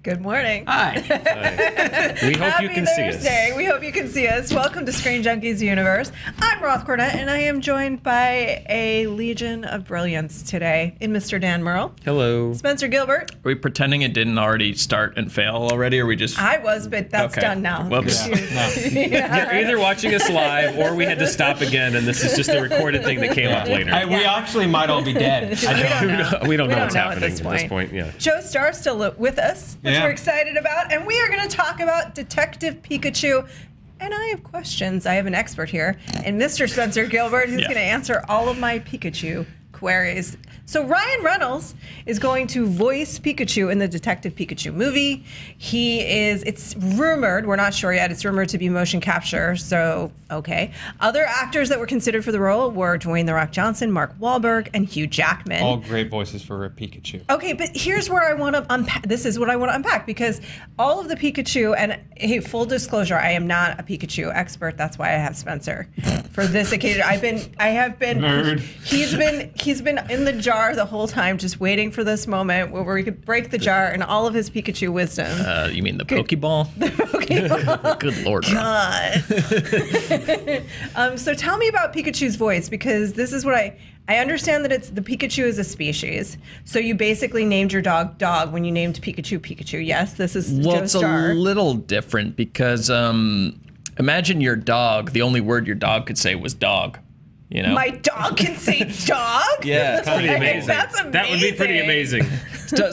Good morning. Hi. We hope you can see us. We hope you can see us. Welcome to ScreenJunkies Universe. I'm Roth Cornet, and I am joined by a legion of brilliance today in Mr. Dan Murrell. Hello. Spencer Gilbert. Are we pretending it didn't already start and fail already, or we just... I was, but that's done now. Whoops. You're either watching us live, or we had to stop again, and this is just a recorded thing that came up later. We actually might all be dead. We don't know what's happening at this point. Yeah. Joe Starr still with us, which we're excited about, and we are going to talk about Detective Pikachu. And I have questions. I have an expert here, and Mr. Spencer Gilbert, who's going to answer all of my Pikachu queries. So Ryan Reynolds is going to voice Pikachu in the Detective Pikachu movie. It's rumored, we're not sure yet, it's rumored to be motion capture, so okay. Other actors that were considered for the role were Dwayne "The Rock" Johnson, Mark Wahlberg, and Hugh Jackman. All great voices for Pikachu. Okay, but here's where I want to unpack. This is what I want to unpack, because all of the Pikachu, and hey, full disclosure, I am not a Pikachu expert. That's why I have Spencer for this occasion. I have been. Nerd. He's been in the jar the whole time, just waiting for this moment where we could break the jar and all of his Pikachu wisdom. You mean the Pokeball? The Pokeball. Good Lord. God. So tell me about Pikachu's voice, because this is what I understand, that it's the Pikachu is a species. So you basically named your dog when you named Pikachu Pikachu. Yes, this is Well, Joe it's Starr. a little different because imagine your dog, the only word your dog could say was dog. You know? My dog can say dog? Yeah, it's pretty amazing. That's amazing. That would be pretty amazing.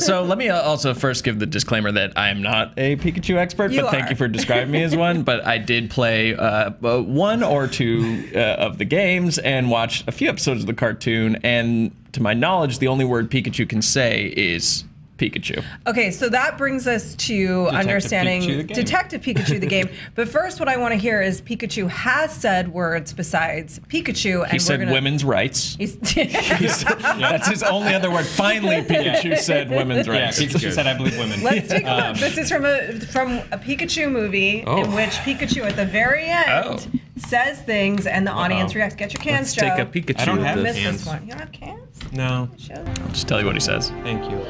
So let me also first give the disclaimer that I am not a Pikachu expert, but thank you for describing me as one. But I did play one or two of the games and watched a few episodes of the cartoon. And to my knowledge, the only word Pikachu can say is Pikachu. Okay, so that brings us to understanding Detective Pikachu the game. But first, what I want to hear is Pikachu has said words besides Pikachu. And He said women's rights. That's his only other word. Finally, Pikachu said women's rights. Yeah, Pikachu said, "I believe women." Let's take a look. This is from a Pikachu movie in which Pikachu at the very end says things and the audience reacts. Get your cans, Joe. Let's take a Pikachu. I don't have Miss cans. this one. You don't have cans? No. I'll just tell you what he says. Thank you.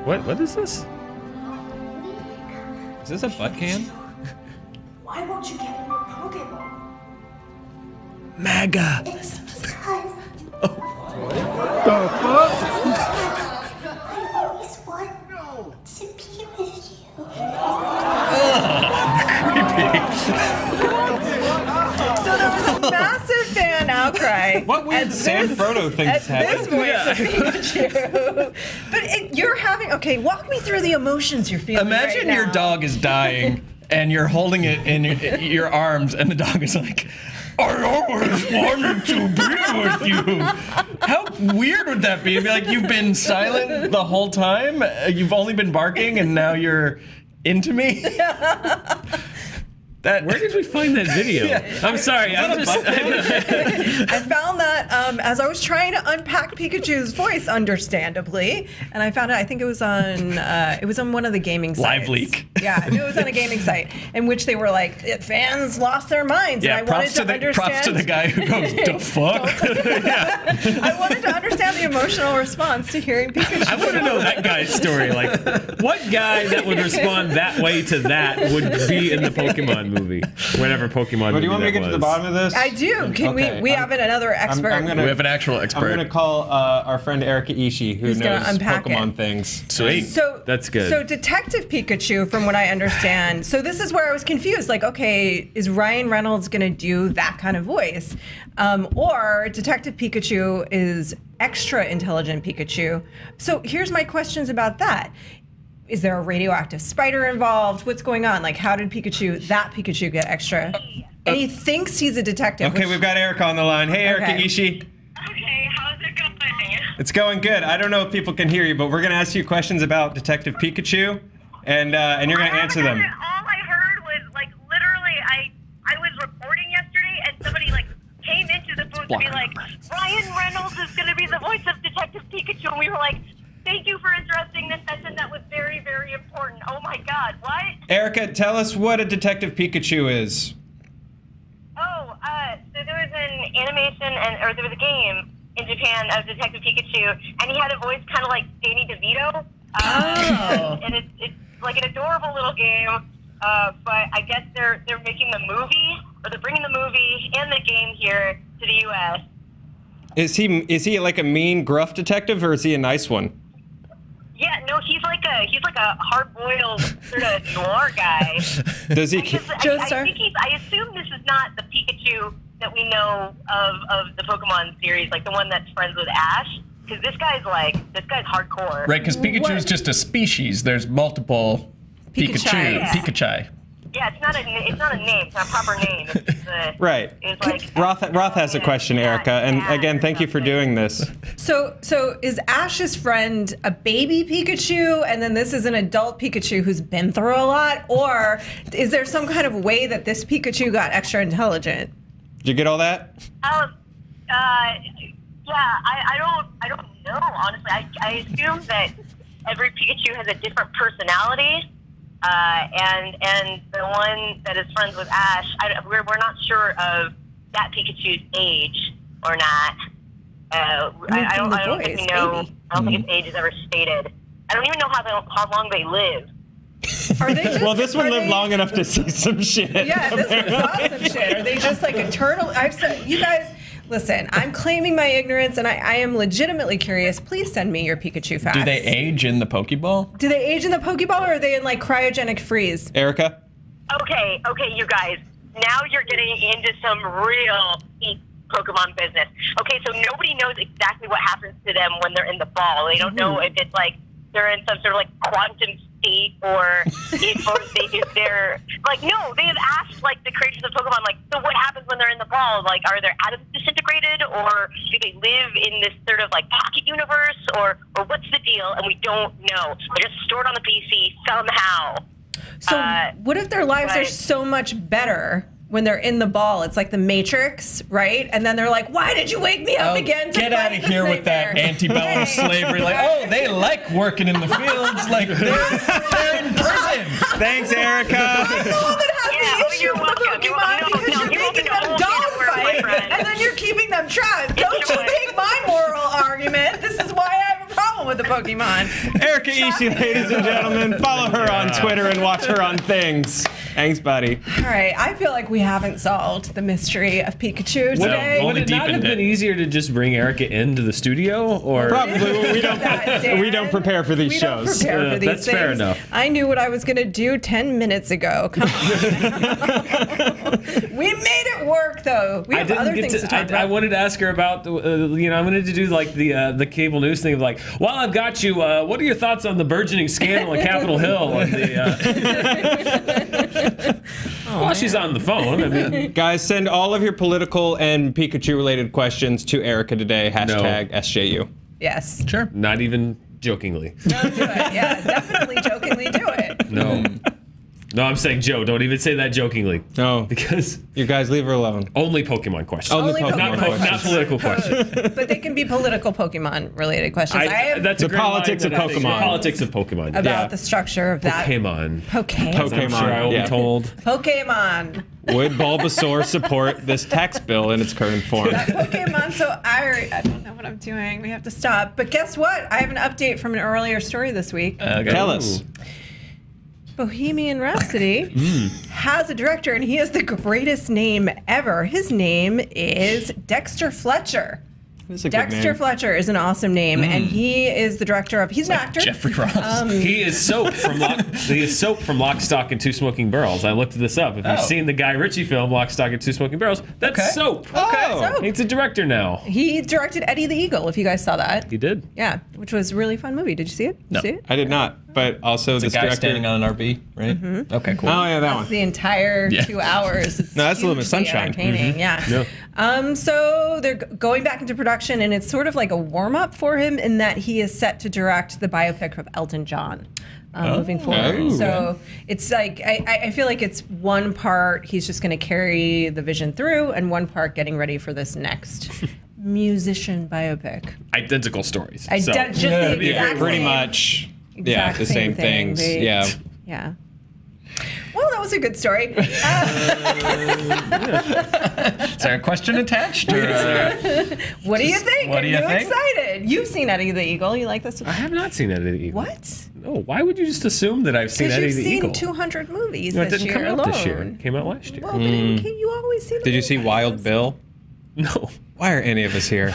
What is this? Is this a butt can? Why won't you get in your Pokeball? MAGA. It's because The fuck? I always want to be with you. So there was a massive fan outcry. What weird Sam Frodo thing is This happening? voice of Pikachu. But you're having, okay, walk me through the emotions you're feeling Imagine right your now. dog is dying and you're holding it in your arms and the dog is like, I always wanted to be with you. How weird would that be? It'd be like you've been silent the whole time. You've only been barking and now you're into me. Where did we find that video? I'm sorry. I found that as I was trying to unpack Pikachu's voice, understandably, and I found it. I think it was on one of the gaming sites. Live leak. Yeah, it was on a gaming site in which they were like, fans lost their minds. Yeah, and I wanted to understand. props to the guy who goes, the fuck? I wanted to understand the emotional response to hearing Pikachu. I want to know that guy's story. Like, what guy that would respond that way to that would be in the Pokemon movie? Whatever Pokemon movie Do you want me to get to the bottom of this? I do. Can we have another expert? We have an actual expert. I'm going to call our friend Erica Ishii, who knows Pokemon things. Sweet. So that's good. So Detective Pikachu, from what I understand, so this is where I was confused. Like, okay, is Ryan Reynolds going to do that kind of voice? Or Detective Pikachu is extra intelligent Pikachu? So here's my questions about that. Is there a radioactive spider involved? What's going on? Like, how did that Pikachu get extra? And he thinks he's a detective. Okay, we've got Erica on the line. Hey, Erica Ishii. Okay, how's it going? It's going good. I don't know if people can hear you, but we're going to ask you questions about Detective Pikachu, and you're going to answer them. All I heard was, like, literally, I was reporting yesterday, and somebody, like, came into the booth to be like, Ryan Reynolds is going to be the voice of Detective Pikachu, and we were like, thank you for interrupting this session. That was very, very important. Oh, my God. What? Erica, tell us what a Detective Pikachu is. Oh, so there was an animation, or there was a game in Japan of Detective Pikachu, and he had a voice kind of like Danny DeVito. And it's like an adorable little game. But I guess they're making the movie, or they're bringing the movie and the game here to the U.S. Is he like a mean, gruff detective, or is he a nice one? Yeah, no, he's like a hard-boiled sort of noir guy. Does he? I assume this is not the Pikachu that we know of the Pokemon series, like the one that's friends with Ash. Because this guy's hardcore. Right, because Pikachu is just a species. There's multiple Pikachu. Yeah. Pikachu. Yeah, it's not a name. It's not a proper name. Right. It's like Roth has a question, Erica, and again, thank you for doing this. So is Ash's friend a baby Pikachu, and then this is an adult Pikachu who's been through a lot, or is there some kind of way that this Pikachu got extra intelligent? Did you get all that? Yeah, I don't know, honestly. I assume that every Pikachu has a different personality, and the one that is friends with Ash, we're not sure of that Pikachu's age or not. I don't think we know. I don't think its age is ever stated. I don't even know how long they live. Are they just, well, this one lived long enough to see some shit. Yeah, this one saw some shit. Are they just like a turtle? I've said, you guys, listen, I'm claiming my ignorance, and I am legitimately curious. Please send me your Pikachu facts. Do they age in the Pokeball? Do they age in the Pokeball, or are they in like cryogenic freeze? Erica? Okay, you guys. Now you're getting into some real deep Pokemon business. Okay, so nobody knows exactly what happens to them when they're in the ball. They don't know if it's like they're in some sort of like quantum state, or if they're like, no, they have asked like the creators of Pokemon, like, so what happens when they're in the ball? Like, are their atoms disintegrated, or do they live in this sort of like pocket universe, or what's the deal? And we don't know. They're just stored on the PC somehow. So what if their lives are so much better when they're in the ball? It's like the Matrix, right? And then they're like, why did you wake me up again to get out of here with that antebellum slavery. Like, oh, they like working in the fields. Like, they're in prison. Thanks, Erica. I'm the one that has the issue with the Pokemon because you're making them dogfight, and then you're keeping them trapped. Don't you take my moral argument. This is why I have a problem with the Pokemon. Erica Ishii, ladies and gentlemen. Follow her on Twitter and watch her on Things. Thanks, buddy. All right, I feel like we haven't solved the mystery of Pikachu today. Would it not have been easier to just bring Erica into the studio, or probably we don't prepare for these shows. We don't prepare for these that's things. fair enough. I knew what I was going to do 10 minutes ago. Come on. We made it work, though. We have other things to talk about. I wanted to ask her about, I wanted to do like the cable news thing of like, while I've got you, what are your thoughts on the burgeoning scandal at Capitol Hill? And while she's on the phone, I mean. Guys, send all of your political and Pikachu-related questions to Erica today. Hashtag SJU. Yes. Sure. Not even jokingly. No, do it. Yeah, definitely jokingly do it. No. No, I'm saying Joe. Don't even say that jokingly. No, because you guys leave her alone. Only Pokemon questions. Only Pokemon questions. Not political questions. But they can be political Pokemon-related questions. That's the politics of Pokemon. The politics of Pokemon. About the structure of that. Pokemon. Pokemon. I'm sure I will be told. Pokemon. Would Bulbasaur support this tax bill in its current form? Pokemon. So I don't know what I'm doing. We have to stop. But guess what? I have an update from an earlier story this week. Tell us. Bohemian Rhapsody has a director, and he has the greatest name ever. His name is Dexter Fletcher. Dexter Fletcher is an awesome name, and he is the director of. He's an actor. Jeffrey Ross. He is Soap from Lock, Stock, and Two Smoking Barrels. I looked this up. If you've seen the Guy Ritchie film Lock, Stock, and Two Smoking Barrels, that's Soap. Okay. He's a director now. He directed Eddie the Eagle. If you guys saw that, he did. Yeah, which was a really fun movie. Did you see it? No, see it? I did not. But also it's this a guy director standing on an RV, right? Mm-hmm. Okay, cool. Oh yeah, that one. The entire 2 hours. It's no, that's a little bit sunshine. Entertaining, yeah. So they're going back into production, and it's sort of like a warm-up for him in that he is set to direct the biopic of Elton John. Moving forward. So it's like, I feel like it's one part he's just going to carry the vision through, and one part getting ready for this next musician biopic. Identical stories. Just the exact pretty same, much. Exact the same things. Yeah. Well, that was a good story. Is there a question attached? Or, what do you think? What do you think? Excited? You've seen Eddie the Eagle. You like this? I have not seen Eddie the Eagle. What? No, why would you just assume that I've seen Eddie the Eagle? You've seen 200 movies No, it this didn't year come out alone. this year. It came out last year. Well, but you always see the Did you see movies. Wild Bill? No. Why are any of us here?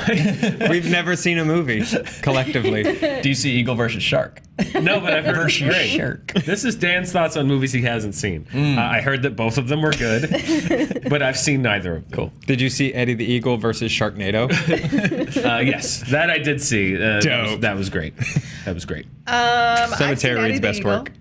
We've never seen a movie collectively. Do you see Eagle versus Shark? No, but I've heard it's great. Shark. This is Dan's thoughts on movies he hasn't seen. I heard that both of them were good, but I've seen neither of them. Cool. Did you see Eddie the Eagle versus Sharknado? Yes, that I did see. Dope. That was great. That was great. Cemetery reads best work.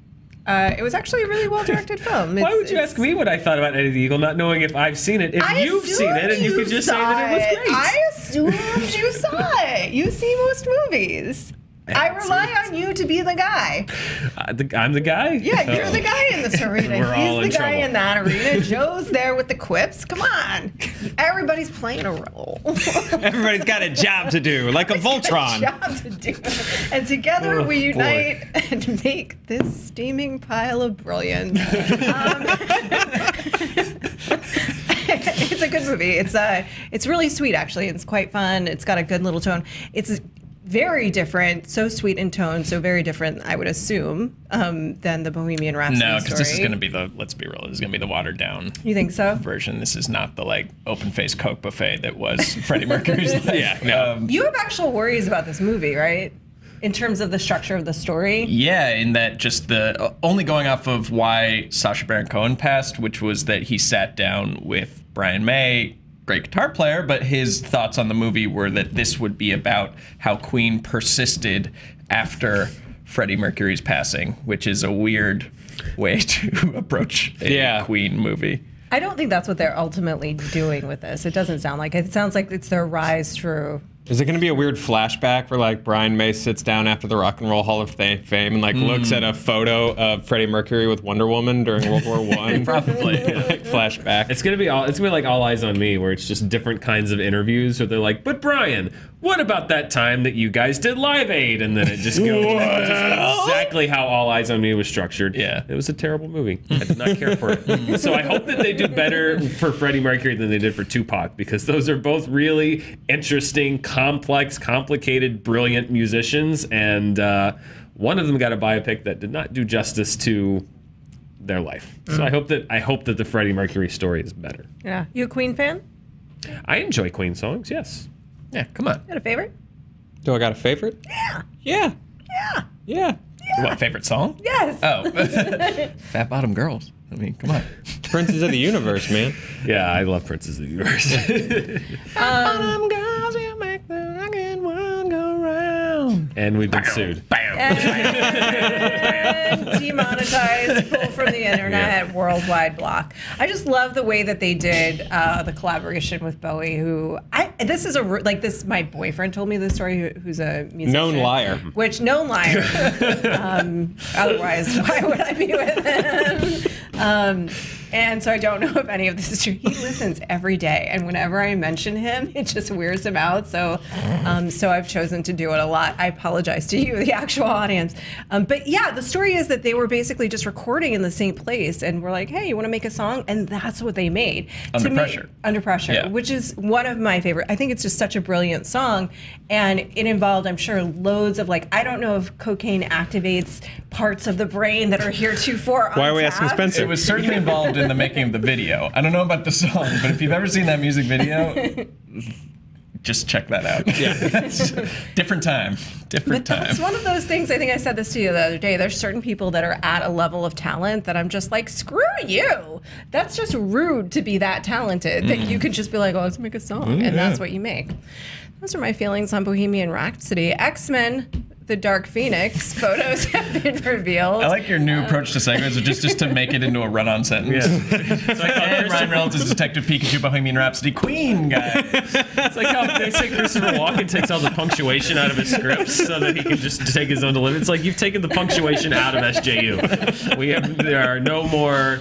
It was actually a really well-directed film. Why would you ask me what I thought about Eddie the Eagle, not knowing if I've seen it? If you've seen it, and you could just say that it was great. I assumed you saw it. You see most movies. I rely on you to be the guy. I'm the guy? Yeah, you're the guy in this arena. We're all He's the in guy trouble. in that arena. Joe's there with the quips. Come on. Everybody's playing a role. Everybody's got a job to do, like a Voltron. Job to do. And together we unite and make this steaming pile of brilliance. It's a good movie. It's really sweet, actually. It's quite fun. It's got a good little tone. It's very different, so sweet in tone, so very different, I would assume, than the Bohemian Rhapsody No, because this is story. going to be the, let's be real, this is going to be the watered down You think so? version. This is not the like open-faced Coke buffet that was Freddie Mercury's life. Yeah, no. You have actual worries about this movie, right? In terms of the structure of the story? Yeah, in that just the only going off of why Sacha Baron Cohen passed, which was that he sat down with Brian May, great guitar player, but his thoughts on the movie were that this would be about how Queen persisted after Freddie Mercury's passing, which is a weird way to approach a Queen movie. I don't think that's what they're ultimately doing with this. It doesn't sound like it. It sounds like it's their rise through. Is it going to be a weird flashback where like Brian May sits down after the Rock and Roll Hall of Fame and like looks at a photo of Freddie Mercury with Wonder Woman during World War I? Probably. Like flashback. It's gonna be like All Eyes on Me, where it's just different kinds of interviews where they're like, "But Brian, what about that time that you guys did Live Aid?" And then it just goes just exactly how All Eyes on Me was structured. Yeah. It was a terrible movie. I did not care for it. So I hope that they do better for Freddie Mercury than they did for Tupac, because those are both really interesting, complex, complicated, brilliant musicians, and one of them got a biopic that did not do justice to their life. So I hope that the Freddie Mercury story is better. Yeah. You a Queen fan? I enjoy Queen songs, yes. Yeah, come on. You got a favorite? Do I got a favorite? Yeah. Yeah. Yeah. Yeah. What, favorite song? Yes. Oh, Fat Bottom Girls. I mean, come on. Princes of the Universe, man. Yeah, I love Princes of the Universe. Bottom girls, you make the rockin' world go round. And we've been sued. And demonetized, pulled from the internet, worldwide block. I just love the way that they did the collaboration with Bowie. My boyfriend told me this story. Who's a musician, Known liar. Known liar. Otherwise, why would I be with him? And so I don't know if any of this is true. He listens every day, and whenever I mention him, it just weirds him out. So I've chosen to do it a lot. I apologize to you, the actual audience. But yeah, the story is that they were basically just recording in the same place, and we're like, hey, you want to make a song? And that's what they made. Under Pressure. Under Pressure, Yeah. which is one of my favorite. I think it's just such a brilliant song, and it involved, I'm sure, loads of I don't know if cocaine activates parts of the brain that are heretofore Why are we asking untapped. Spencer? It was certainly involved in the making of the video. I don't know about the song, but if you've ever seen that music video, just check that out. Yeah. Different time. But that's one of those things, I think I said this to you the other day, there's certain people that are at a level of talent that I'm just like, screw you. That's just rude to be that talented, that you could just be like, oh, let's make a song, and that's what you make. Those are my feelings on Bohemian Rhapsody. X-Men, the Dark Phoenix photos have been revealed. I like your new approach to segues, just to make it into a run-on sentence. Yeah. It's like, hey, Ryan Reynolds is Detective Pikachu, Bohemian Rhapsody, Queen guy. It's like how they say Christopher Walken takes all the punctuation out of his scripts so that he can just take his own delivery. It's like you've taken the punctuation out of SJU. There are no more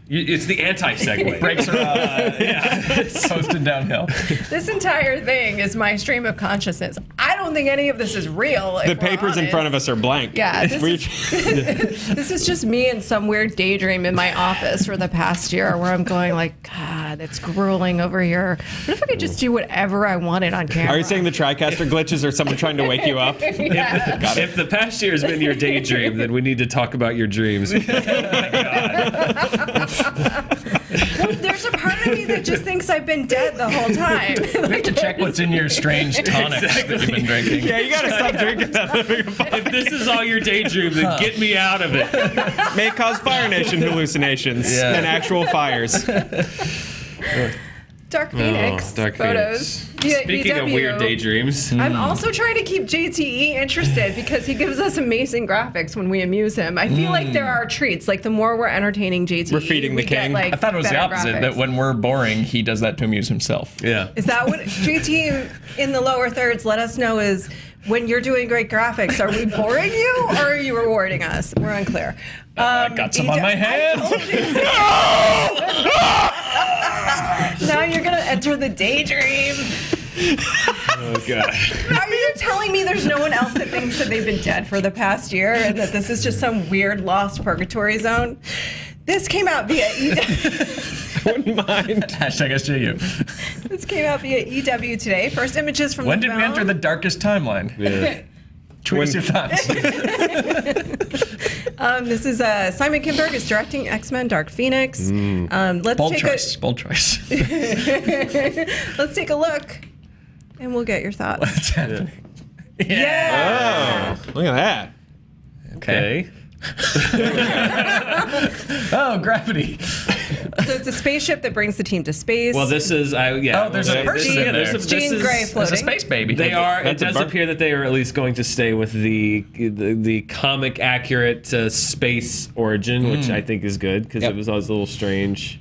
It's the anti-segue. Brakes are coasting downhill. This entire thing is my stream of consciousness. I don't think any of this is real. The papers in front of us are blank. Yeah, this is just me in some weird daydream in my office for the past year where I'm going like, God, it's grueling over here. What if I could just do whatever I wanted on camera? Are you saying the TriCaster glitches or someone trying to wake you up? Yeah. If the past year has been your daydream, then we need to talk about your dreams. Oh my God. Well, there's a part of me that just thinks I've been dead the whole time. We have to check what's in your strange tonics that you've been drinking. Yeah, you gotta stop drinking that. If this is all your daydream, then get me out of it. May cause Fire Nation hallucinations and actual fires. Dark Phoenix Dark photos. Phoenix. Speaking of weird daydreams. I'm also trying to keep JTE interested because he gives us amazing graphics when we amuse him. I feel like there are treats. Like the more we're entertaining JTE, We're feeding the king. Get, I thought it was the opposite, graphics. that when we're boring, he does that to amuse himself. Yeah. Is that what JT in the lower thirds let us know is when you're doing great graphics, are we boring you or are you rewarding us? We're unclear. I got some on my hand. Now you're going to enter the daydream. Oh, God. Are you telling me there's no one else that thinks that they've been dead for the past year and that this is just some weird lost purgatory zone? This came out via Wouldn't mind. Hashtag SJU. This came out via EW today. First images from When the did film. we enter the darkest timeline? Yeah. Tweet us your thoughts. This is Simon Kinberg is directing X-Men Dark Phoenix. Let's Bold take choice. Bold choice. Let's take a look, and we'll get your thoughts. What's happening? Yeah. Oh, look at that. Okay. Oh, gravity. So it's a spaceship that brings the team to space. Well, this is, Oh, there's a person in there. Jean Grey floating. There's a space baby. They are. It That's a does burp. appear that they are at least going to stay with the comic accurate space origin, which I think is good because it was always a little strange.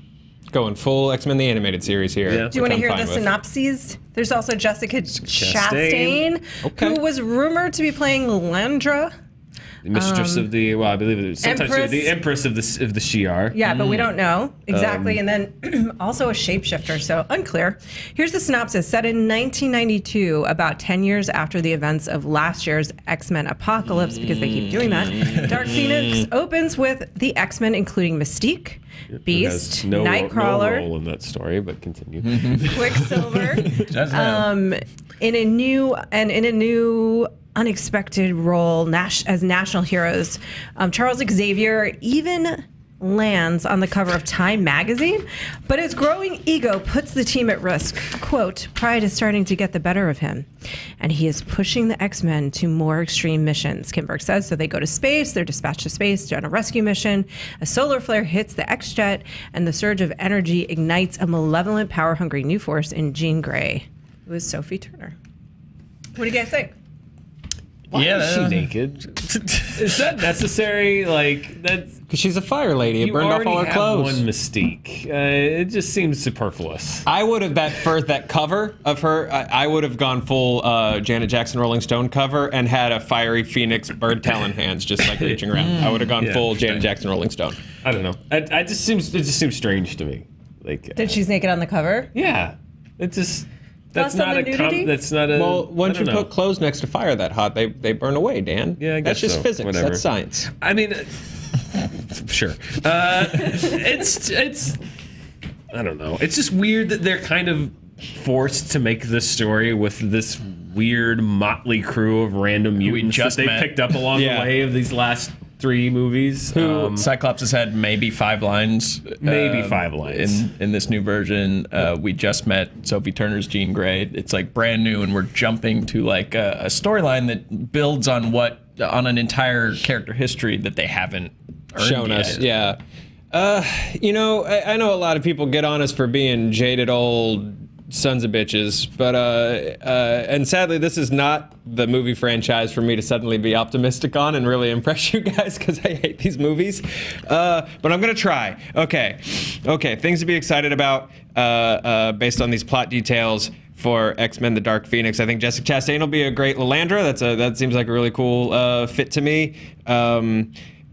Going full X-Men the Animated Series here. Yeah. Do you want to hear the with. synopses? There's also Jessica Chastain. Chastain, Okay. who was rumored to be playing Landra. The mistress of the, well, I believe it was sometimes Empress. the empress of the Shi'ar. Yeah, but we don't know exactly. And then also a shapeshifter, so unclear. Here's the synopsis. Set in 1992, about 10 years after the events of last year's X-Men Apocalypse, because they keep doing that, Dark Phoenix opens with the X-Men, incling Mystique, Beast, No Nightcrawler, role in that story, but continue. Quicksilver, Doesn't have. in a new unexpected role as national heroes. Charles Xavier even lands on the cover of Time magazine, but his growing ego puts the team at risk. Quote, pride is starting to get the better of him, and he is pushing the X-Men to more extreme missions, Kinberg says. So they go to space, they're dispatched to space on a rescue mission. A solar flare hits the X-Jet, and the surge of energy ignites a malevolent, power-hungry new force in Jean Grey, who is Sophie Turner. What do you guys think? Why is she naked? Is that necessary? Like, that's... Because she's a fire lady. It You burned off already all her have clothes. one Mystique. It just seems superfluous. I would have that cover of her. I would have gone full Janet Jackson Rolling Stone cover and had a fiery phoenix bird talon hands just like reaching around. I would have gone full Janet Jackson Rolling Stone. I don't know. It just seems strange to me. Like, That she's naked on the cover? yeah, it just that's Plus on not the a nudity? that's not a. Well, once I you don't know. put clothes next to fire that hot, they burn away, Dan. Yeah, I That's guess just so. physics. Whatever. That's science. I mean, sure. It's I don't know. It's just weird that they're kind of forced to make this story with this weird motley crew of random mutants just that they met. picked up along the way of these last 3 movies. Cyclops has had maybe 5 lines. Maybe 5 lines. In this new version. We just met Sophie Turner's Jean Grey. It's like brand new, and we're jumping to like a storyline that builds on an entire character history that they haven't Shown yet. us, yeah. You know, I know a lot of people get on us for being jaded old sons of bitches, but and sadly, this is not the movie franchise for me to suddenly be optimistic on and really impress you guys because I hate these movies. But I'm gonna try. Okay, things to be excited about based on these plot details for X-Men: The Dark Phoenix. I think Jessica Chastain will be a great Lilandra. That seems like a really cool fit to me.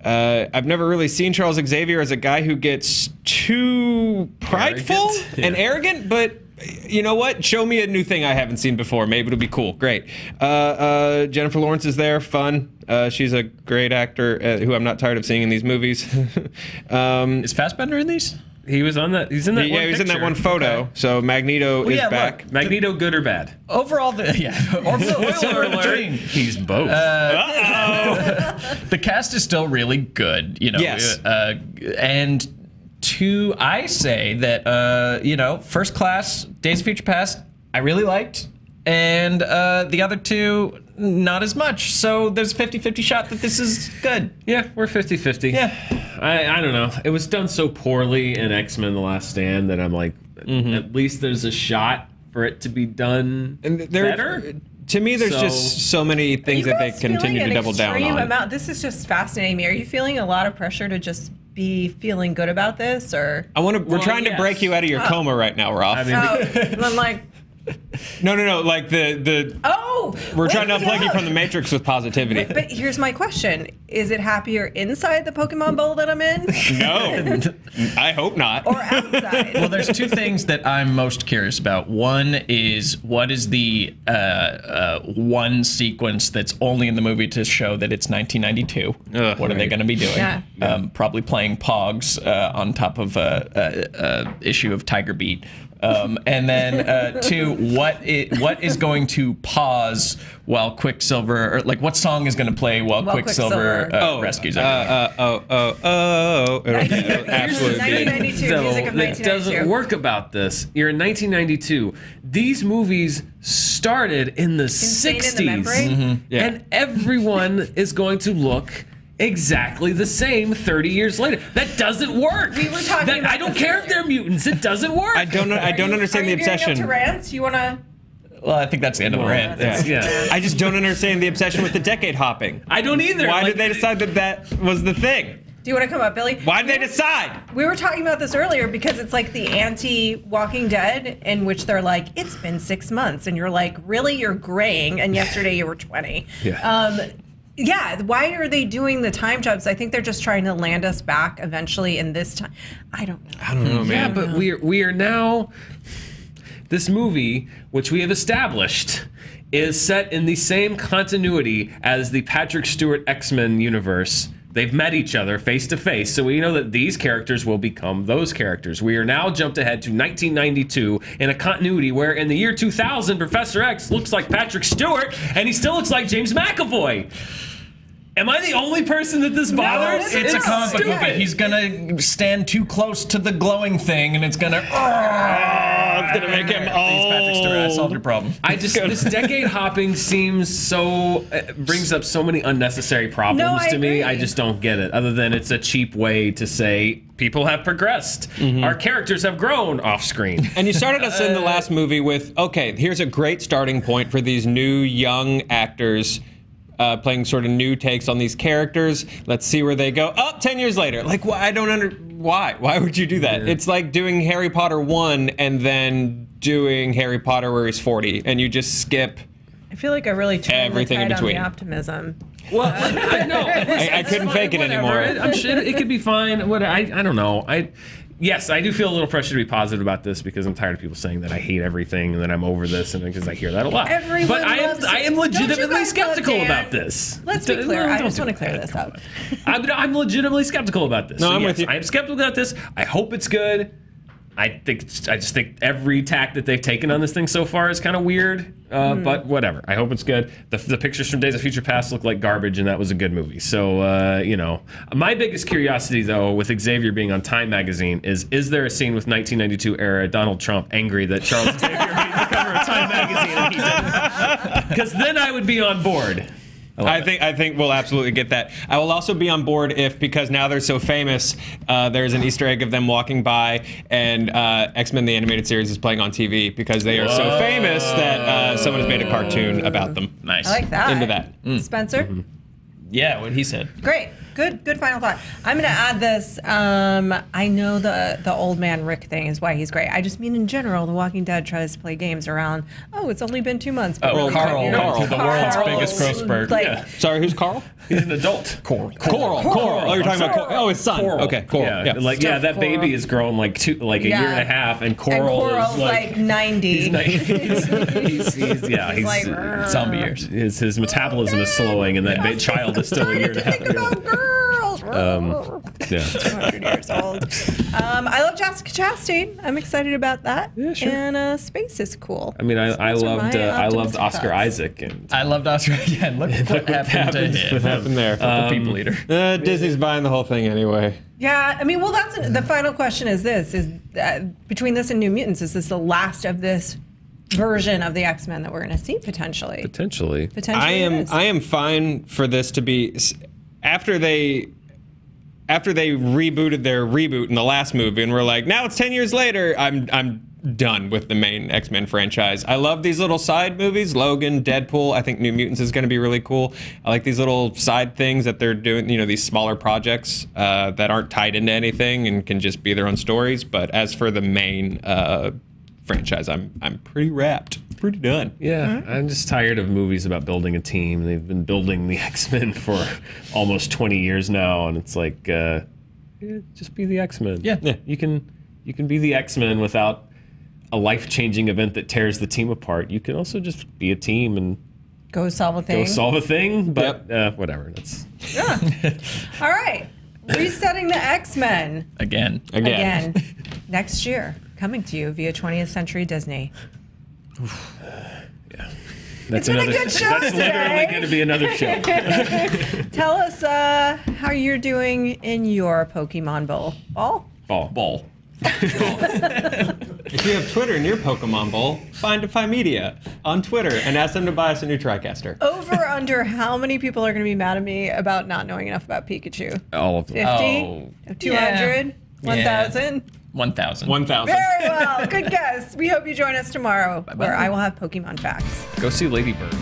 I've never really seen Charles Xavier as a guy who gets too prideful and arrogant, but you know what? Show me a new thing I haven't seen before. Maybe it'll be cool. Great. Jennifer Lawrence is there. Fun. She's a great actor who I'm not tired of seeing in these movies. Is Fassbender in these? He was on that. He's in that one he was in that picture. one photo. Okay. So Magneto is back. Look, Magneto, good or bad? Overall, spoiler alert. He's both. The cast is still really good, you know. Yes. And I say that, you know, First Class, Days of Future Past, I really liked. And the other two, not as much. So there's a 50-50 shot that this is good. Yeah, we're 50-50. Yeah. I don't know. It was done so poorly in X-Men The Last Stand that I'm like, at least there's a shot for it to be done better. To me, there's just so many things that they continue to double down on. This is just fascinating me. Are you feeling a lot of pressure to just be feeling good about this, or? We're trying to break you out of your coma right now, Roth. I mean, I'm like. No, like we're trying to unplug you from the Matrix with positivity. But here's my question. Is it happier inside the Pokemon Bowl that I'm in? No. I hope not. Or outside? Well, there's two things that I'm most curious about. One is, what is the one sequence that's only in the movie to show that it's 1992? What are they going to be doing? Yeah. Probably playing Pogs on top of a issue of Tiger Beat. And then two, what is going to pause while Quicksilver, or like what song is going to play while Quicksilver rescues everyone? It'll absolutely be. 1992 music of 1992. That doesn't work about this. You're in 1992. These movies started in the Insane 60s. in the membrane? Yeah. And everyone is going to look exactly the same 30 years later. That doesn't work. We were talking about I don't care if they're mutants. It doesn't work. I don't understand the obsession. Are you getting up to rants? You want to... Well, I think that's the end of the rant. Yeah. I just don't understand the obsession with the decade hopping. I don't either. Why did they decide that was the thing? Do you want to come up, Billy? Why did they decide? We were talking about this earlier because it's like the anti-Walking Dead, in which they're like, it's been 6 months. And you're like, really? You're graying. And yesterday you were 20. Yeah. Why are they doing the time jumps? I think they're just trying to land us back eventually in this time. I don't know, man. Yeah, but we are now... This movie, which we have established, is set in the same continuity as the Patrick Stewart X-Men universe. They've met each other face to face, so we know that these characters will become those characters. We are now jumped ahead to 1992 in a continuity where in the year 2000, Professor X looks like Patrick Stewart, and he still looks like James McAvoy. Am I the only person that this bothers? It's a comic book movie. He's gonna stand too close to the glowing thing, and it's gonna. It's gonna make him old. Patrick Stewart. I solved your problem. This decade hopping seems so brings up so many unnecessary problems to me. I just don't get it. Other than it's a cheap way to say people have progressed, our characters have grown off screen. And you started us in the last movie with, okay, here's a great starting point for these new young actors. Playing sort of new takes on these characters. Let's see where they go. 10 years later. Like, I don't why? Why would you do that? Yeah. It's like doing Harry Potter 1 and then doing Harry Potter where he's 40, and you just skip. I feel like I really turned everything in between. On the optimism. Well, I couldn't fake it anymore. I'm sure it could be fine. I don't know. Yes, I do feel a little pressure to be positive about this because I'm tired of people saying that I hate everything and that I'm over this, and because I hear that a lot. But I am legitimately skeptical about this. Let's be clear. I just want to clear this up. I'm legitimately skeptical about this. No, I'm with you. I am skeptical about this. I hope it's good. I just think every tack that they've taken on this thing so far is kind of weird, but whatever. I hope it's good. The pictures from Days of Future Past look like garbage, and that was a good movie. So, you know. My biggest curiosity, though, with Xavier being on Time Magazine is there a scene with 1992 era Donald Trump angry that Charles Xavier made the cover of Time Magazine and he didn't? Because then I would be on board. I think we'll absolutely get that. I will also be on board if, because now they're so famous, there's an Easter egg of them walking by and X-Men the Animated Series is playing on TV because they are so famous that someone has made a cartoon about them. Nice. I like that. Into that. Spencer? Yeah, what he said. Great. Good final thought. I'm going to add this. I know the old man Rick thing is why he's great. I just mean in general, The Walking Dead tries to play games around, it's only been 2 months. Carl, the world's biggest growth spurt. Like, Sorry, who's Carl? He's an adult. Coral. Oh, you're talking about Coral. Oh, his son. Coral. Okay, Coral. Yeah, that Coral. baby is grown like a year and a half, and Coral's is like 90. He's like, zombie years. His metabolism is slowing, and that child is still a year and a half. Think about girls. Yeah. 200 years old. I love Jessica Chastain. I'm excited about that. Yeah, sure. And space is cool. I mean, I loved Oscar thoughts. Isaac, and I loved Oscar again. Look what happened to him. What happened there? The people eater. Disney's buying the whole thing anyway. Yeah, I mean, well, that's the final question. Is between this and New Mutants, is this the last of this version of the X-Men that we're going to see potentially? potentially. I am fine for this to be after they rebooted their reboot in the last movie, and we're like, now it's 10 years later. I'm done with the main X-Men franchise. I love these little side movies, Logan, Deadpool. I think New Mutants is going to be really cool. I like these little side things that they're doing, these smaller projects that aren't tied into anything and can just be their own stories. But as for the main franchise, I'm pretty wrapped. Pretty done. Yeah, I'm just tired of movies about building a team. They've been building the X-Men for almost 20 years now, and it's like, just be the X-Men. Yeah. You can be the X-Men without a life-changing event that tears the team apart. You can also just be a team and Go solve a thing. But whatever. That's All right. Resetting the X-Men. Again. Next year. Coming to you via 20th Century Disney. yeah. That's It's been a good show That's today. literally going to be another show. Tell us how you're doing in your Pokemon Bowl. Ball. If you have Twitter in your Pokemon Bowl, find Defy Media on Twitter and ask them to buy us a new TriCaster. Over under how many people are going to be mad at me about not knowing enough about Pikachu? All of them. 50? 200? 1,000? 1,000. 1,000. Very well. Good guess. We hope you join us tomorrow where I will have Pokemon facts. Go see Ladybird.